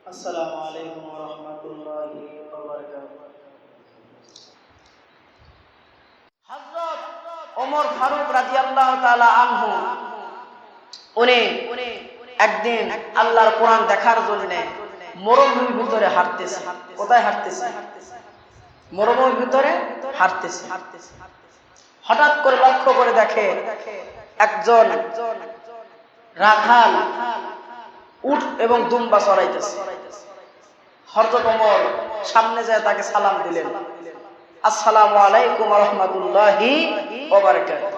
আসসালামু আলাইকুম ওয়া রাহমাতুল্লাহি ওয়া বারাকাতুহু। হযরত ওমর ফারুক রাদিয়াল্লাহু তাআলা আনহু উনি একদিন আল্লাহর কোরআন দেখার জন্য মরুভূমির ভিতরে হাঁটতেছে। কোথায় হাঁটতেছে? মরুভূমির ভিতরে হাঁটতেছে। হঠাৎ করে লক্ষ্য করে দেখে একজন রাখাল উট এবং দুম্বা চড়াইতেছে। হযরত ওমর সামনে যায় তাকে সালাম দিলেন, আসসালামু আলাইকুম ওয়া রাহমাতুল্লাহি ওয়া বারাকাতুহু।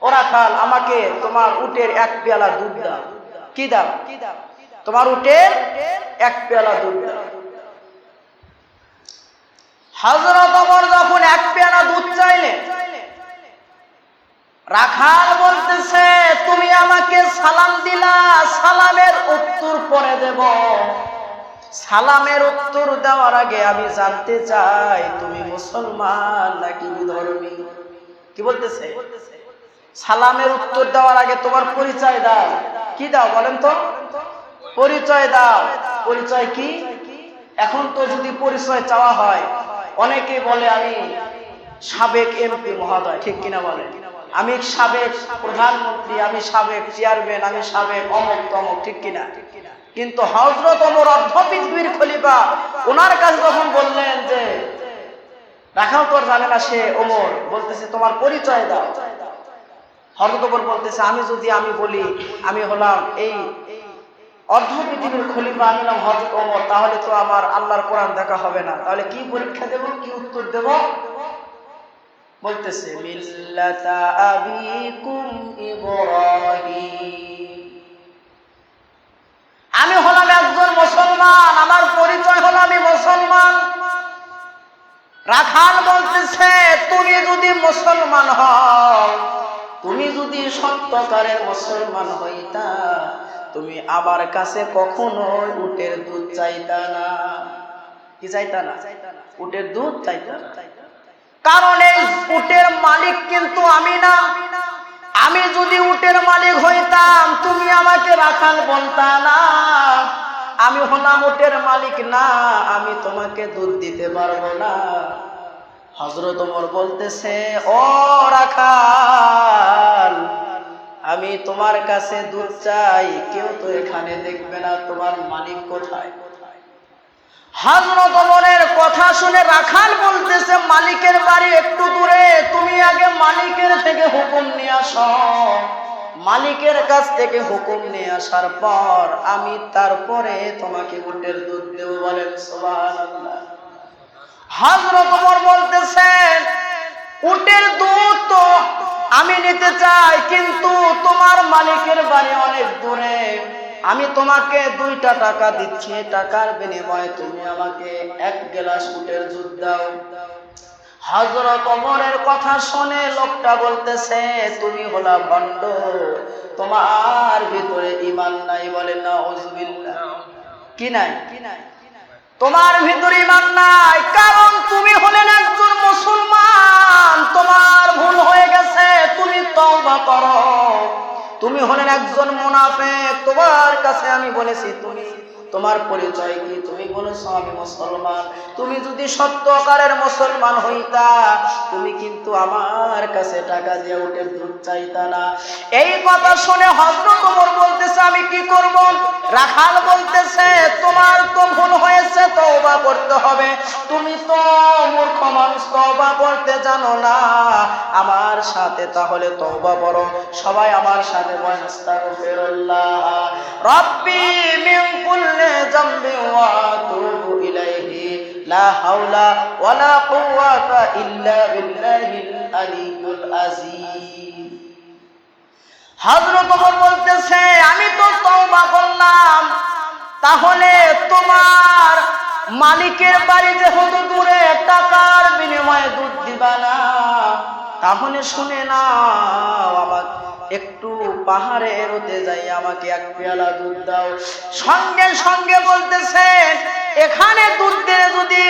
ও রাখাল, আমাকে তোমার উটের এক পেয়ালা দুধ দাও। কি দাও? তোমার উটের এক পেয়ালা দুধ দাও। হযরত ওমর যখন এক পেয়ালা দুধ চাইলেন, রাখাল বলতেছে, তুমি আমাকে সালাম দিলা, সালামের উত্তর পরে দেব। সালামের উত্তর দেওয়ার আগে আমি জানতে চাই তুমি মুসলমান নাকি বিধর্মী। কি বলতেছে? সালামের উত্তর দেওয়ার আগে তোমার পরিচয় দাও। কি দাও বলেন তো? পরিচয় দাও। পরিচয় কি? এখন তো যদি পরিচয় চাওয়া হয়, অনেকে বলে আমি সাবেক এমপি মহোদয়, ঠিক কিনা বলে? আমি সাবেক প্রধানমন্ত্রী, আমি সাবেক চেয়ারম্যান, আমি সাবেক অমুক তমুক, ঠিক কিনা? কিন্তু হযরত ওমর অর্ধ পৃথিবীর খলিফা, ওনার কাছে যখন বললেন যে রাখাল তোর জানে না সে ওমর, বলতেছে তোমার পরিচয় দাও। হযরত ওমর বলতেছে, আমি বলি আমি হলাম এই অর্ধ পৃথিবীর খলিফা, আমি নাম হযরত ওমর, তাহলে তো আমার আল্লাহর কোরআন দেখা হবে না। তাহলে কি পরীক্ষা দেব, কি উত্তর দেব? বলতেছে মিল্লাতা আবিকুম ইব্রাহিম। আমি হলাম একজন মুসলমান, আমার পরিচয় হলো আমি মুসলমান। রাখাল বলতেছে, তুমি যদি মুসলমান হও, তুমি যদি সত্যকারের মুসলমান হইতা, তুমি আমার কাছে কখনো উটের দুধ চাইতা না। কি চাইতা না? উটের দুধ চাইতা না। কারণ এই উটের মালিক কিন্তু আমি না। আমি যদি উটের মালিক হইতাম, তুমি আমাকে রাখাল বলতা না। আমি হলাম উটের মালিক না, আমি তোমাকে দুধ দিতে পারবো না। হযরত ওমর বলতেছে, ও রাখাল, আমি তোমার কাছে দুধ চাই, কেউ তো এখানে দেখবে না, তোমার মালিক কোথায়? হযরত ওমরের কথা শুনে রাখাল বলতেছে, মালিকের বাড়ি একটু দূরে, তুমি আগে মালিকের থেকে হুকুম নিয়ে আসো। মালিকের কাছ থেকে হুকুম নিয়ে আসার পর আমি তারপরে তোমাকে উটের দুধ দেব। বলেন সুবহানাল্লাহ। হযরত ওমর বলতেছেন, উটের দুধ তো আমি নিতে চাই, কিন্তু তোমার মালিকের বাড়ি অনেক দূরে। আমি তোমাকে 2টা টাকা দিচ্ছি, টাকার বিনিময়ে তুমি আমাকে 1 গ্লাস উটের দুধ দাও। হযরত ওমরের কথা শুনে লোকটা বলতেছে, তুমি হলা ভণ্ড, তোমার ভিতরে ঈমান নাই। বলেন নাউযুবিল্লাহ। কি নাই? তোমার ভিতরে ঈমান নাই, কারণ তুমি হলেন একজন মুসলমান। তোমার ভুল হয়ে গেছে, তুমি তওবা করো। তুমি হলেন একজন মুনাফিক, তোমার কাছে আমি বলেছি তুমি তোমার পরিচয় কি? তুমি বলেছো আমি মুসলমান। তুমি যদি সত্যকারের মুসলমান হইতা, তুমি কিন্তু আমার কাছে টাকা দিয়ে উটের দুধ চাইতা না। এই কথা শুনে হযরত ওমর বলতেছে, আমি কি করব? রাখাল বলতেছে, তোমার তো ভুল হয়েছে, তওবা করতে হবে। তুমি তো মূর্খ মানুষ, তওবা করতে জানো না। আমার সাথে তাহলে তওবা করো। সবাই আমার সাথে বলেন আস্তাগফিরুল্লাহ রাব্বি মিন কুল্লি যামবি ওয়া আতুবু ইলাইহি লা হাওলা ওয়ালা কুওয়াতা ইল্লা বিল্লাহিল আলিয়্যুল আযীম। হযরত ওমর বলতেছে, আমি তো তওবা করলাম, তাহলে তোমার মালিকের বাড়ি যেহেতু দূরে, টাকার বিনিময়ে দুধ দিবা না। তাহলে শুনে নাও, আমার একটু পাহাড়ে এরোতে যাই, আমাকে 1 পেয়ালা দুধ দাও। সঙ্গে সঙ্গে বলতেছে, এখানে দুধ দিয়ে যদি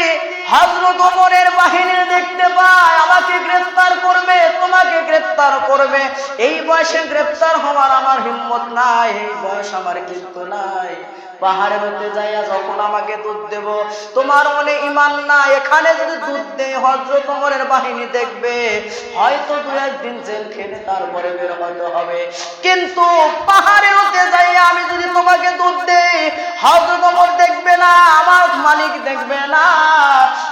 হযরত ওমরের বাহিনী দেখতে পায় আমাকে গ্রেফতার করবে, তোমাকে গ্রেফতার করবে। এই বয়সে গ্রেফতার হওয়ার আমার হিম্মত নাই, এই বয়স আমার কিন্তু নাই। পাহাড়ে হতে যাইয়া যখন আমাকে দুধ দেব, তোমার মনে ঈমান না, এখানে যদি দুধ দেই হযরত ওমরের বাহিনী দেখবে, হয়তো 2-1 দিন জেল খেটে তারপরে বের হতে হবে। কিন্তু পাহাড়ে হতে যাইয়া আমি যদি তোমাকে দুধ দেই, হযরত ওমর দেখবে না, আমার মালিক দেখবে না,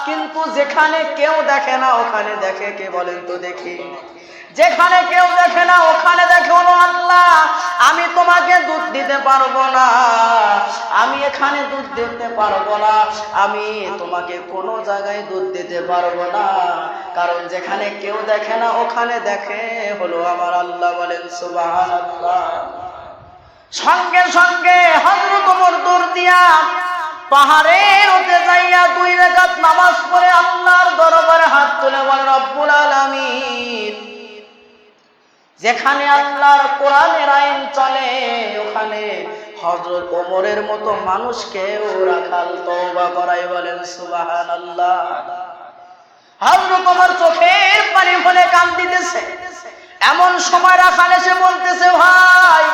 কিন্তু যেখানে কেউ দেখে না ওখানে দেখে কে বলেন তো দেখি? যেখানে কেউ দেখে না ওখানে দেখে হলো আল্লাহ। আমি তোমাকে দুধ দিতে পারবো না, আমি এখানে দুধ দিতে পারবো না, আমি তোমাকে কোনো জায়গায় দুধ দিতে পারবো না, কারণ যেখানে কেউ দেখে না ওখানে দেখে হলো আমার আল্লাহ। বলেন সুবহানাল্লাহ। সঙ্গে সঙ্গে হযরত ওমর দৌড় দিয়া পাহাড়ের উঠে যাইয়া 2 রাকাত নামাজ পড়ে আল্লাহর দরবারে হাত তুলে বলে রব্বুল আলামিন, যেখানে আল্লাহর কোরআনের আইন চলে ওখানে হযরত ওমরের মতো মানুষকেও রাখাল তওবা করাই। বলেন সুবহানাল্লাহ। হযরত ওমর চোখের পানি ফেলে কাঁদতেছে। এমন সময় রাখাল এসে বলতেছে, ভাই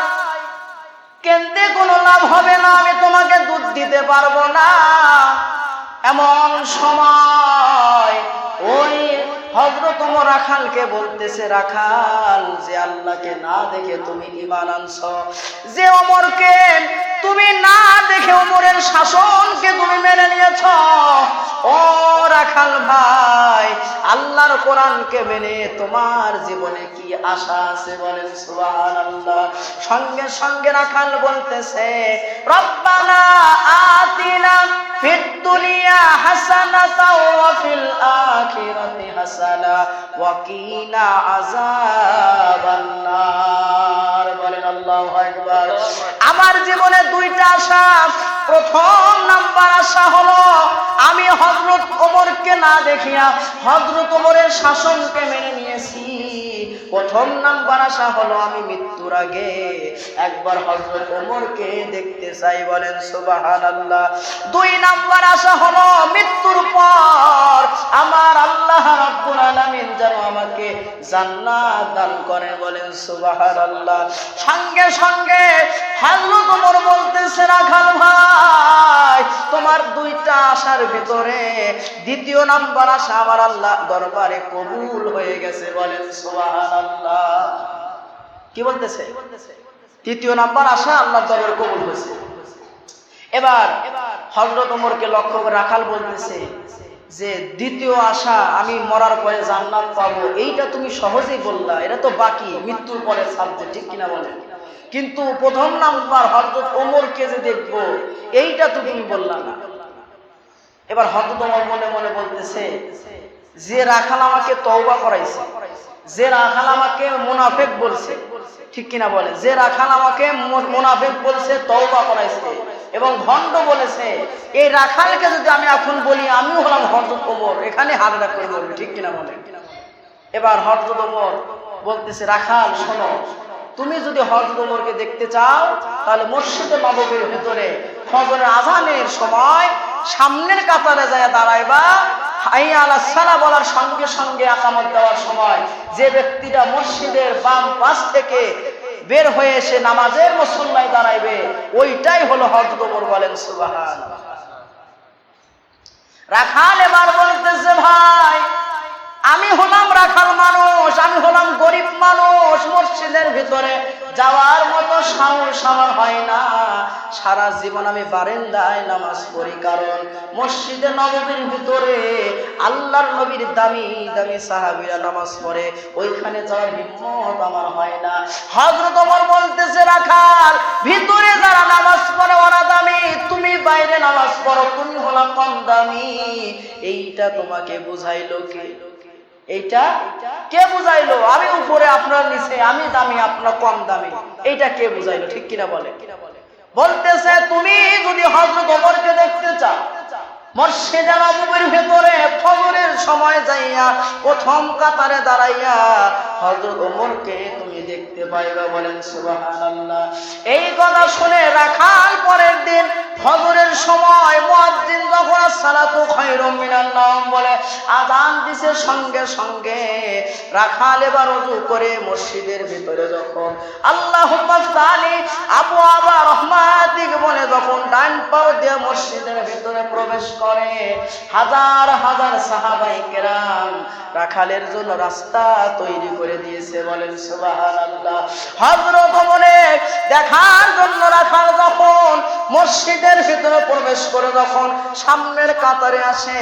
কেনতে কোনো লাভ হবে না, আমি তোমাকে দুধ দিতে পারবো না। এমন সময় ওই হযরত ওমর রাখালকে বলতেছে, রাখাল, যে আল্লাহকে না দেখে তুমি ঈমান আনছো, যে ওমরকে তুমি না দেখে ওমরের শাসনকে তুমি মেনে নিয়েছো, ও রাখাল ভাই, আল্লাহর কোরআনকে মেনে তোমার জীবনে কি আশা আছে? বলেন সুবহানাল্লাহ। সঙ্গে সঙ্গে রাখাল বলতেছে, রব্বানা আতিনা ফিদ দুনিয়া হাসানাতাও ওয়া ফিল আখিরাতি হাসানা ওয়া কিনা আযাবান নার। বলেন আল্লাহু আকবার। আমার জীবনে 2টা আশা। প্রথম নাম্বার আশা হলো আমি হযরত ওমরকে না দেখিয়া হযরত ওমরের শাসনকে মেনে নিয়েছি। প্রথম নাম্বার আশা হলো আমি মৃত্যুর আগে একবার হযরত ওমরকে দেখতে চাই। বলেন সুবহানাল্লাহ। 2 নাম্বার আশা হলো মৃত্যুর পর আমার আল্লাহ রাব্বুল আলামিন যেন আমাকে জান্নাত দান করেন। বলেন সুবহানাল্লাহ। সঙ্গে সঙ্গে হযরত ওমর বলতেছে, রাখাল ভাই, তোমার 2টা আশার ভিতরে 2য় নাম্বার আশা আমার আল্লাহ দরবারে কবুল হয়ে গেছে। বলেন সুবহানাল্লাহ। কি বলতেছে? 3য় নাম্বার আশা আল্লাহর দরবারে কবুল হয়েছে। এবার হযরত ওমরকে লক্ষ্য করে রাখাল বলতেছে যে 2য় আশা আমি মরার পরে জান্নাত পাবো, এইটা তুমি সহজেই বললা, এটা তো বাকি মৃত্যুর পরে সাবজেক্ট, ঠিক কিনা বলেন? কিন্তু প্রথম নাম্বার হযরত ওমরকে যে দেখবো, এইটা তো তুমি বললা না। এবার হযরত ওমর মনে মনে বলতেছে, যে রাখাল আমাকে তওবা করাইছে, যে রাখাল আমাকে মুনাফিক বলছে, ঠিক কিনা বলে, যে রাখাল আমাকে মুনাফিক বলছে, তওবা করাইছে এবং ভণ্ড বলেছে, এই রাখালকে যদি আমি এখন বলি আমিও হলাম হযরত ওমর, এখানে হাগড়া করে বলবে, ঠিক কিনা বলে। এবার হযরত ওমর বলতেছে, রাখাল শোনো, তুমি যদি হযরত ওমরকে দেখতে চাও তাহলে মসজিদে নববীর ভিতরে ফজরের আযানের সময় সামনের কাতারে যায় দাঁড়াইবা। হাইয়া আলাস সালাহ বলার সঙ্গে সঙ্গে ইকামত দেওয়ার সময় যে ব্যক্তিটা মসজিদের বাম পাশ থেকে বের হয়ে এসে নামাজের মুসল্লায় দাঁড়াইবে, ওইটাই হলো হযরত ওমর। বলেন সুবহানাল্লাহ। রাখাল এবার বলতেছে, ভাই আমি হলাম রাখাল মানুষ, আমি হলাম গরিব মানুষ, মসজিদের ভিতরে যাওয়ার মতো সাহস আমার হয় না। সারা জীবন আমি বারান্দায় নামাজ পড়ি, কারণ মসজিদে নববীর ভিতরে আল্লাহর নবীর দামি দামি সাহাবীরা নামাজ পড়ে, ওইখানে যাওয়ার হিম্মত আমার হয় না। হযরত ওমর বলতেছে, রাখাল, ভিতরে যারা নামাজ পড়ে ওরা দামি, তুমি বাইরে নামাজ পড়ো, তুমি হলা কম দামি। এইটা তোমাকে বুঝাইলো কে? এইটা কে বুঝাইলো? আমি উপরে আপনার নিচে, আমি দামি আপনার কম দামি, এইটা কে বুঝাইলো? ঠিক কিনা বলে? বলতেছে, তুমি যদি হযরত ওমরকে দেখতে চাও মসজিদে নববীর ভিতরে ফজরের সময় যাইয়া প্রথম কাতারে দাঁড়াইয়া হযরত ওমরকে তুমি দেখতে পাইবা। বলেন সুবহানাল্লাহ। এই কথা শুনে রাখাল পরের দিন ফজরের সময় মুয়াজ্জিন যখন আসসালাতু খায়রুম মিনান নাওম বলে আযান দিছে, সঙ্গে সঙ্গে রাখাল এবার ওযু করে মসজিদের ভিতরে যখন আল্লাহুম্মা সালি আবওয়াবা রাহমাতিক বলে যখন ডান পাও দিয়ে মসজিদের ভিতরে প্রবেশ করে, হাজার হাজার সাহাবায়ে কেরাম রাখালের জন্য রাস্তা তৈরি করে দিয়েছে। বলেন সুবহানাল্লাহ। হযরত ওমরে দেখার জন্য রাখাল যখন মসজিদের ভিতরে প্রবেশ করে যখন সামনের কাতারে আসে,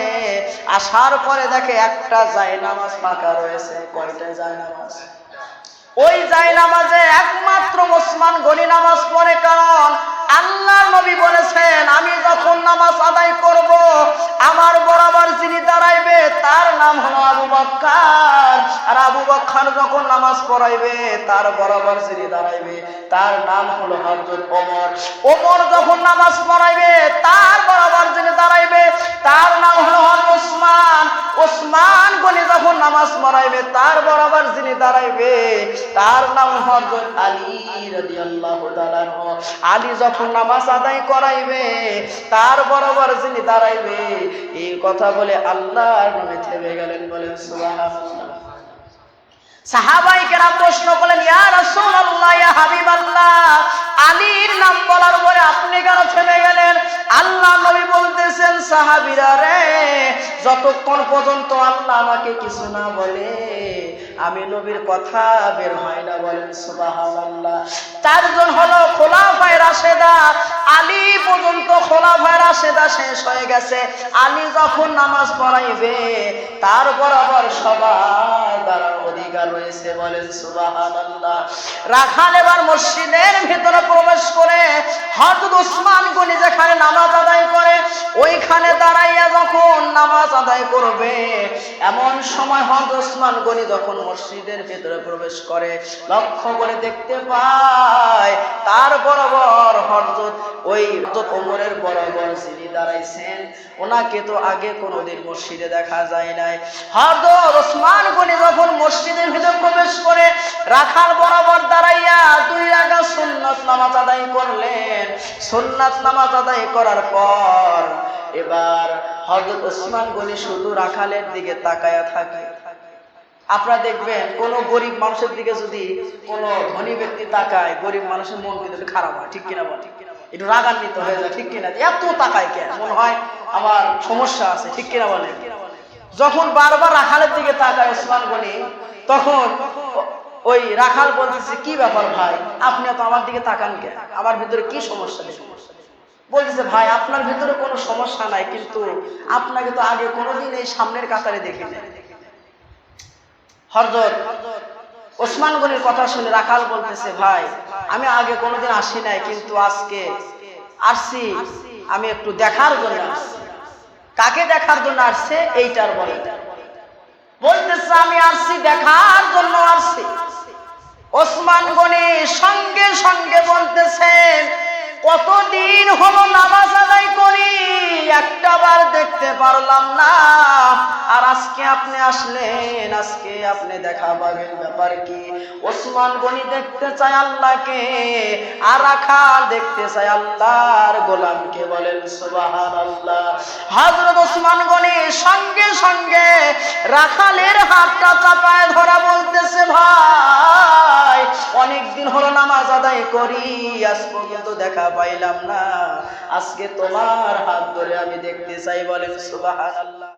আসার পরে দেখে একটা জায়নামাজ ফাঁকা রয়েছে। কয়টা জায়নামাজ? ওই জায়নামাজে একমাত্র ওসমান গনি নামাজ পড়ে, কারণ আল্লাহর নবী বলেছেন আমি যখন নামাজ আদায় করব আমার বরাবর যিনি দাঁড়াইবে তার নাম হলো আবু বকর, আর আবু বকর যখন নামাজ পড়াইবে তার বরাবর যিনি দাঁড়াইবে তার নাম হলো হযরত ওমর। ওমর যখন নামাজ পড়াইবে তার বরাবর যিনি দাঁড়াইবে তার নাম হলো হযরত ওসমান। ওসমান গনি যখন নামাজ পড়াইবে তার বরাবর যিনি দাঁড়াইবে তার নাম হযরত আলী রাদিয়াল্লাহু তাআলা আনহু। আলী যখন নামাজ আদায় করাইবে তার বরাবর যিনি দাঁড়াইবে, এই কথা বলে আল্লাহর নবী থেমে গেলেন। বলেন সুবহানাল্লাহ। সাহাবায়ে কেরাম প্রশ্ন করলেন, ইয়া রাসূলুল্লাহ, ইয়া হাবিবাল্লাহ, আলীর নাম বলার পরে আপনি কেন থেমে গেলেন? আল্লাহ নবী বলতেছেন, সাহাবীরা রে, যতক্ষণ পর্যন্ত আল্লাহ আমাকে কিছু না বলে আমি নবীর কথা বের হয় না। বলেন সুবহানাল্লাহ। চারজন হলো খোলাফায়ে রাশেদা, আলী পর্যন্ত খোলাফায়ে রাশেদা শেষ হয়ে গেছে। আলী যখন নামাজ পড়াইবে তার বরাবর সবার দাঁড়ার অধিকার রয়েছে। বলেন সুবহানাল্লাহ। রাখাল এবার মসজিদের ভিতরে প্রবেশ করে হযরত ওসমান গনি যেখানে নামাজ আদায় করে ওইখানে দাঁড়াইয়া যখন নামাজ আদায় করবে, এমন সময় হযরত ওসমান গনি যখন মসজিদের ভিতরে প্রবেশ করে লক্ষ্য করে দেখতে পায় তার বরাবর হযরত ওমরের বরাবর যিনি দাঁড়াইছেন ওনাকে তো আগে কোনোদিন মসজিদে দেখা যায় নাই। হযরত ওসমান গনি যখন মসজিদের ভিতরে প্রবেশ করে রাখাল বরাবর দাঁড়াইয়া 2 রাকাত সুন্নাত নামাজ আদায় করলেন। সুন্নাত নামাজ আদায় করার পর এবার হযরত ওসমান গনি শুধু রাখালের দিকে তাকায়া থাকে। আপনারা দেখবেন কোন গরিব মানুষের দিকে যদি কোন ধনী ব্যক্তি তাকায়, গরিব মানুষের মন কিন্তু খারাপ হয়, ঠিক কিনা বলেন? একটু রাগান্বিত হয়ে যায়, ঠিক কিনা? এত তাকায় কেন? মনে হয় আমার সমস্যা আছে, ঠিক কিনা বলেন? যখন বারবার রাখালের দিকে তাকায় ওসমান গনি, তখন ওই রাখাল বলতেছে, কি ব্যাপার ভাই, আপনি তো আমার দিকে তাকান কেন? আমার ভিতরে কি সমস্যা? বলতেছে, ভাই আপনার ভিতরে কোনো সমস্যা নাই, কিন্তু আপনাকে তো আগে কোনোদিন এই সামনের কাতারে দেখি নাই। হযরত ওসমান গনির কথা শুনে রাখাল বলতেছে, ভাই আমি আগে কোনোদিন আসি নাই, কিন্তু আজকে আসছি আমি একটু দেখার জন্য আসছি। কাকে দেখার জন্য আসছে এইটার বলে? বলতেছে, আমি আসছি দেখার জন্য আসছি। ওসমান গনি সঙ্গে সঙ্গে বলতেছেন, কতদিন হলো নামাজ আদায় করি, একটাবার দেখতে পারলাম না, আর আজকে আপনি আসলেন, আজকে আপনি দেখা পাবেন, ব্যাপার কি? ওসমান গনি দেখতে চায় আল্লাহকে, আর রাখাল দেখতে চায় আল্লাহর গোলামকে। বলেন সুবহানাল্লাহ। হযরত ওসমান গনি সঙ্গে সঙ্গে রাখালের হাতটা চাপায় ধরা বলতেছে, ভাই অনেকদিন হলো নামাজ আদায় করি, আজ পর্যন্ত দেখা পাইলাম না, আজকে তোমার হাত ধরে আমি দেখতে চাই। বলেন সুবহানাল্লাহ।